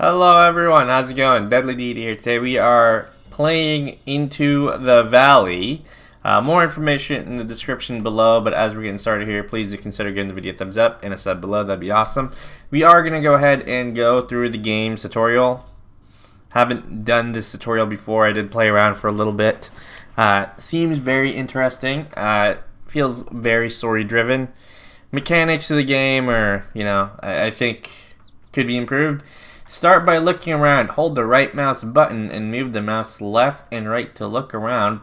Hello everyone, how's it going? Deadly Deed here. Today we are playing Into the Valley. More information in the description below, but as we're getting started here, please do consider giving the video a thumbs up and a sub below, that'd be awesome. We are going to go ahead and go through the game's tutorial. Haven't done this tutorial before, I did play around for a little bit. Seems very interesting, feels very story driven. Mechanics of the game are, I think could be improved. Start by looking around. Hold the right mouse button and move the mouse left and right to look around.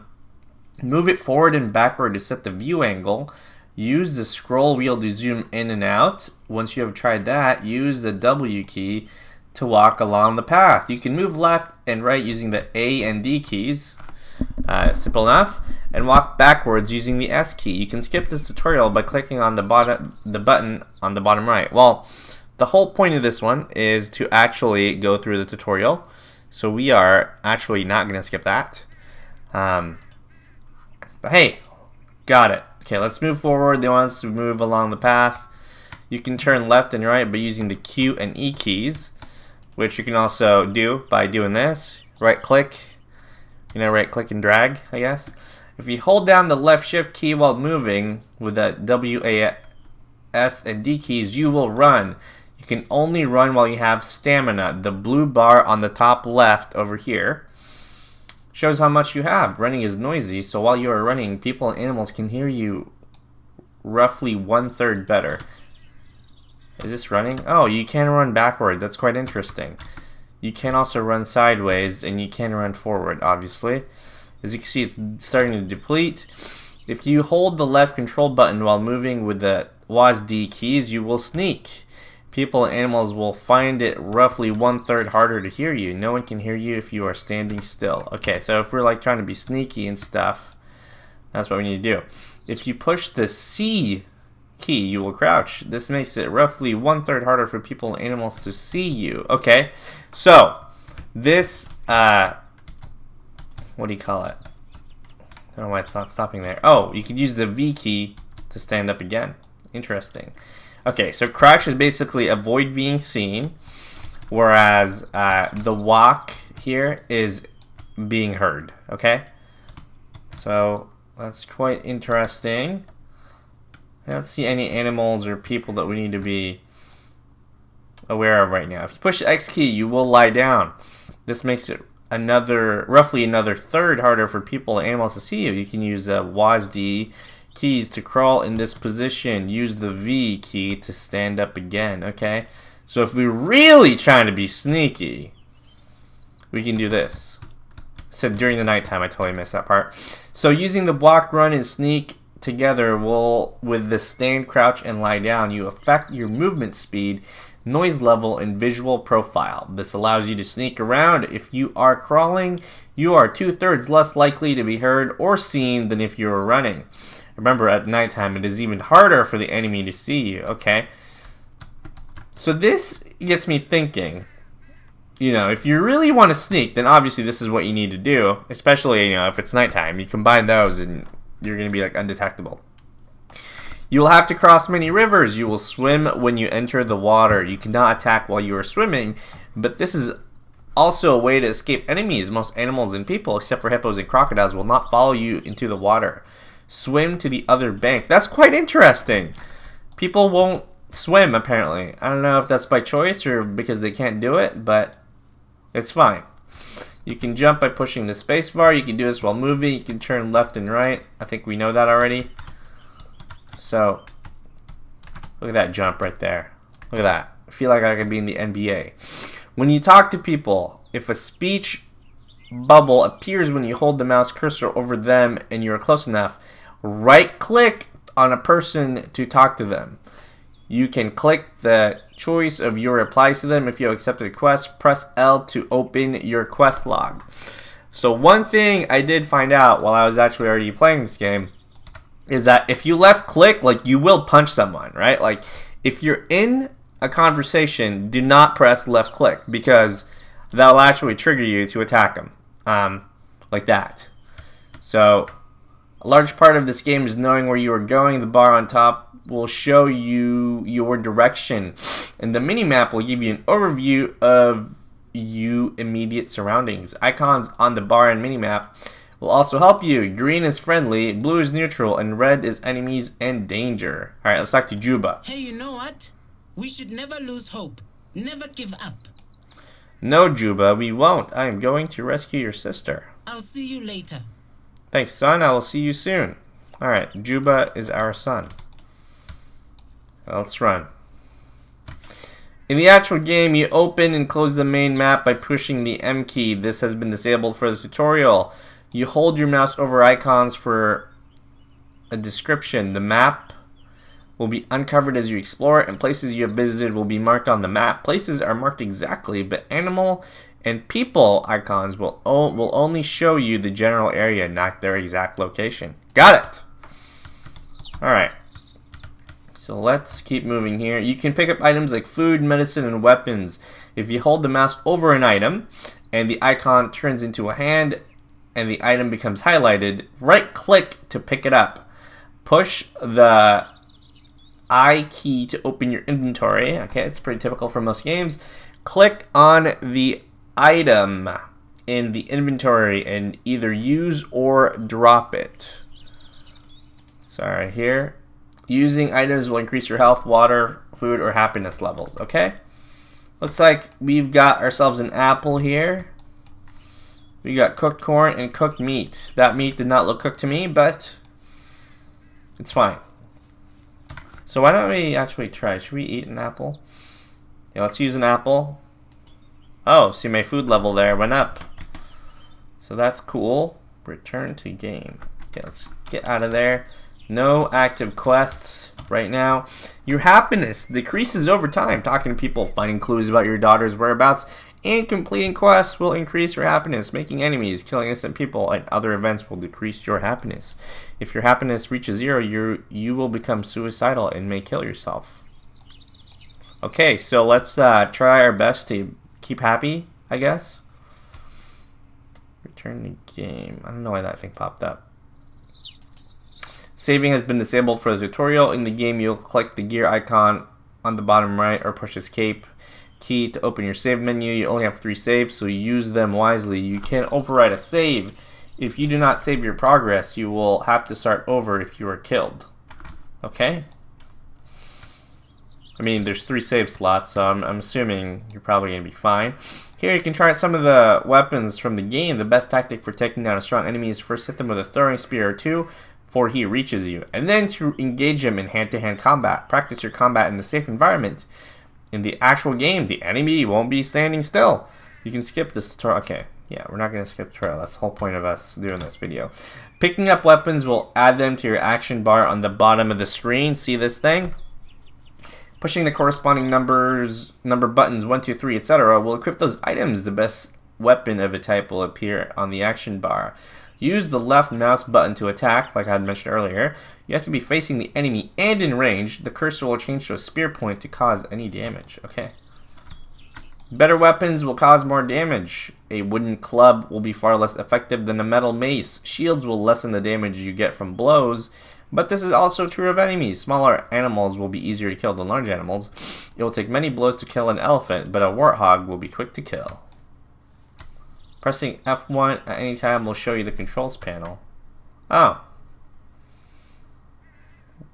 Move it forward and backward to set the view angle. Use the scroll wheel to zoom in and out. Once you have tried that, use the W key to walk along the path. You can move left and right using the A and D keys. Simple enough. And walk backwards using the S key. You can skip this tutorial by clicking on the button on the bottom right. Well, the whole point of this one is to actually go through the tutorial, so we are actually not going to skip that. But hey, got it. Okay, let's move forward. They want us to move along the path. You can turn left and right by using the Q and E keys, which you can also do by doing this. Right click, right click and drag, I guess. If you hold down the left shift key while moving with the W, A, S, and D keys, you will run. You can only run while you have stamina. The blue bar on the top left over here shows how much you have. Running is noisy, so while you are running, people and animals can hear you roughly 1/3 better. Is this running? Oh, you can run backward. That's quite interesting. You can also run sideways, and you can run forward, obviously. As you can see, it's starting to deplete. If you hold the left control button while moving with the WASD keys, you will sneak. People and animals will find it roughly 1/3 harder to hear you. No one can hear you if you are standing still. Okay, so if we're like trying to be sneaky and stuff, that's what we need to do. If you push the C key, you will crouch. This makes it roughly 1/3 harder for people and animals to see you. Okay, so this, what do you call it? I don't know why it's not stopping there. Oh, you could use the V key to stand up again. Interesting. Okay, so crouch is basically avoid being seen, whereas the walk here is being heard. Okay, so that's quite interesting. I don't see any animals or people that we need to be aware of right now. If you push the X key, you will lie down. This makes it roughly another 1/3 harder for people and animals to see you. You can use the WASD keys to crawl in this position. Use the V key to stand up again. Okay, so if we're really trying to be sneaky, we can do this. So during the nighttime, I totally missed that part. So using the block, run, and sneak together will, with the stand, crouch, and lie down, you affect your movement speed, noise level, and visual profile. This allows you to sneak around. If you are crawling, you are 2/3 less likely to be heard or seen than if you were running. Remember, at nighttime, it is even harder for the enemy to see you. Okay, so this gets me thinking, if you really want to sneak, then obviously this is what you need to do, especially, if it's nighttime. You combine those and you're going to be like undetectable. You will have to cross many rivers. You will swim when you enter the water. You cannot attack while you are swimming, but this is also a way to escape enemies. Most animals and people, except for hippos and crocodiles, will not follow you into the water. Swim to the other bank. That's quite interesting. People won't swim, apparently. I don't know if that's by choice or because they can't do it, but it's fine. You can jump by pushing the space bar. You can do this while moving. You can turn left and right. I think we know that already. So, look at that jump right there. Look at that. I feel like I could be in the NBA. When you talk to people, if a speech bubble appears when you hold the mouse cursor over them and you're close enough, right click on a person to talk to them. You can click the choice of your replies to them. If you accept a request, press L to open your quest log. So one thing I did find out while I was actually already playing this game is that if you left click, you will punch someone, right? Like, if you're in a conversation, do not press left click, because that'll actually trigger you to attack them, like that. So a large part of this game is knowing where you are going. The bar on top will show you your direction, and the mini-map will give you an overview of you immediate surroundings. Icons on the bar and minimap will also help you. Green is friendly, blue is neutral, and red is enemies and danger. Alright, let's talk to Juba. Hey, you know what? We should never lose hope. Never give up. No, Juba, we won't. I am going to rescue your sister. I'll see you later. Thanks, son. I will see you soon. Alright, Juba is our son. Let's run. In the actual game, you open and close the main map by pushing the M key. This has been disabled for the tutorial. You hold your mouse over icons for a description. The map will be uncovered as you explore it, and places you have visited will be marked on the map. Places are marked exactly, but animal and people icons will only show you the general area, not their exact location. Got it! Alright. So let's keep moving here. You can pick up items like food, medicine, and weapons. If you hold the mouse over an item and the icon turns into a hand and the item becomes highlighted, right-click to pick it up. Push the I key to open your inventory. Okay, it's pretty typical for most games. Click on the item in the inventory and either use or drop it. Sorry, here. Using items will increase your health, water, food, or happiness levels. Okay? Looks like we've got ourselves an apple here. We got cooked corn and cooked meat. That meat did not look cooked to me, but it's fine. So why don't we actually try? Should we eat an apple? Yeah, let's use an apple. Oh, see my food level there went up. So that's cool. Return to game. Okay, let's get out of there. No active quests right now. Your happiness decreases over time. Talking to people, finding clues about your daughter's whereabouts, and completing quests will increase your happiness. Making enemies, killing innocent people, and other events will decrease your happiness. If your happiness reaches 0, you will become suicidal and may kill yourself. Okay, so let's try our best to keep happy, I guess. Return to game. I don't know why that thing popped up. Saving has been disabled for the tutorial. In the game, you'll click the gear icon on the bottom right or push escape key to open your save menu. You only have 3 saves, so use them wisely. You can't override a save. If you do not save your progress, you will have to start over if you are killed. Okay? I mean, there's 3 save slots, so I'm assuming you're probably going to be fine. Here you can try out some of the weapons from the game. The best tactic for taking down a strong enemy is first hit them with a throwing spear or 2 before he reaches you, and then to engage him in hand-to-hand combat. Practice your combat in a safe environment. In the actual game, the enemy won't be standing still. You can skip this tutorial. Okay, yeah, we're not going to skip the tutorial. That's the whole point of us doing this video. Picking up weapons will add them to your action bar on the bottom of the screen. See this thing? Pushing the corresponding number buttons 1, 2, 3, etc. will equip those items. The best weapon of a type will appear on the action bar. Use the left mouse button to attack, like I had mentioned earlier. You have to be facing the enemy and in range. The cursor will change to a spear point to cause any damage. Okay. Better weapons will cause more damage. A wooden club will be far less effective than a metal mace. Shields will lessen the damage you get from blows, but this is also true of enemies. Smaller animals will be easier to kill than large animals. It will take many blows to kill an elephant, but a warthog will be quick to kill. Pressing F1 at any time will show you the controls panel. Oh.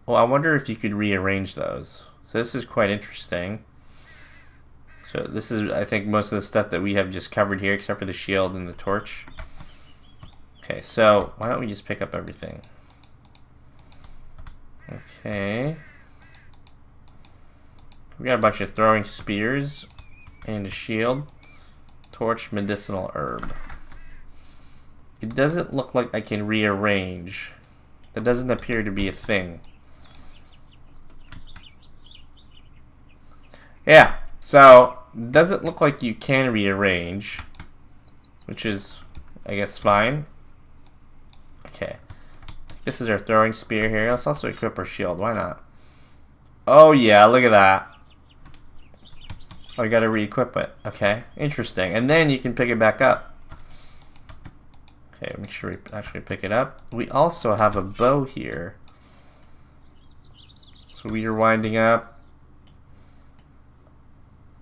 Well, I wonder if you could rearrange those. So this is quite interesting. So this is, I think, most of the stuff that we have just covered here, except for the shield and the torch. Okay, so why don't we just pick up everything? Okay. We got a bunch of throwing spears and a shield. Torch, medicinal herb. It doesn't look like I can rearrange. That doesn't appear to be a thing. Yeah, so doesn't look like you can rearrange, which is, I guess, fine. Okay. This is our throwing spear here. Let's also equip our shield. Why not? Oh yeah, look at that. Oh, you gotta re-equip it. Okay, interesting. And then you can pick it back up. Okay, make sure we actually pick it up. We also have a bow here. So we are winding up.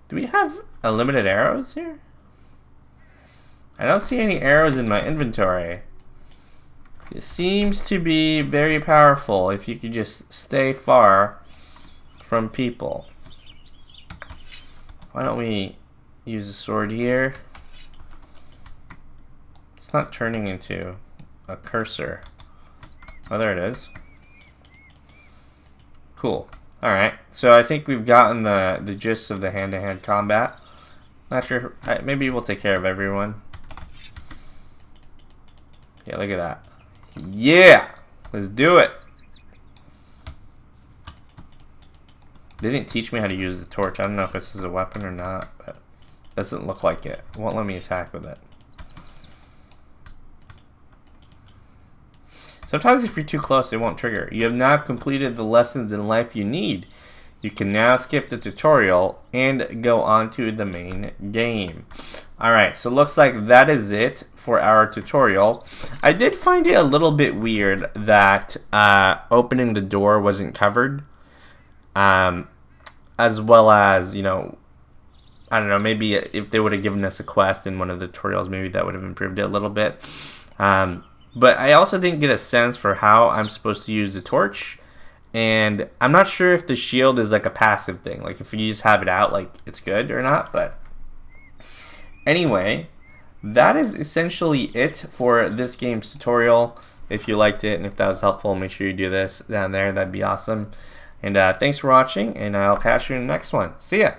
Do we have unlimited arrows here? I don't see any arrows in my inventory. It seems to be very powerful if you could just stay far from people. Why don't we use a sword here? It's not turning into a cursor. Oh, there it is. Cool. Alright, so I think we've gotten the gist of the hand-to-hand combat. Not sure, maybe we'll take care of everyone. Yeah, look at that. Yeah! Let's do it! They didn't teach me how to use the torch. I don't know if this is a weapon or not, but it doesn't look like it. It won't let me attack with it. Sometimes if you're too close, it won't trigger. You have now completed the lessons in life you need. You can now skip the tutorial and go on to the main game. Alright, so looks like that is it for our tutorial. I did find it a little bit weird that opening the door wasn't covered. As well as, you know, I don't know, maybe if they would have given us a quest in one of the tutorials, maybe that would have improved it a little bit. But I also didn't get a sense for how I'm supposed to use the torch. And I'm not sure if the shield is like a passive thing. Like if you just have it out, like it's good or not. But anyway, that is essentially it for this game's tutorial. If you liked it and if that was helpful, make sure you do this down there. That'd be awesome. And thanks for watching, and I'll catch you in the next one. See ya!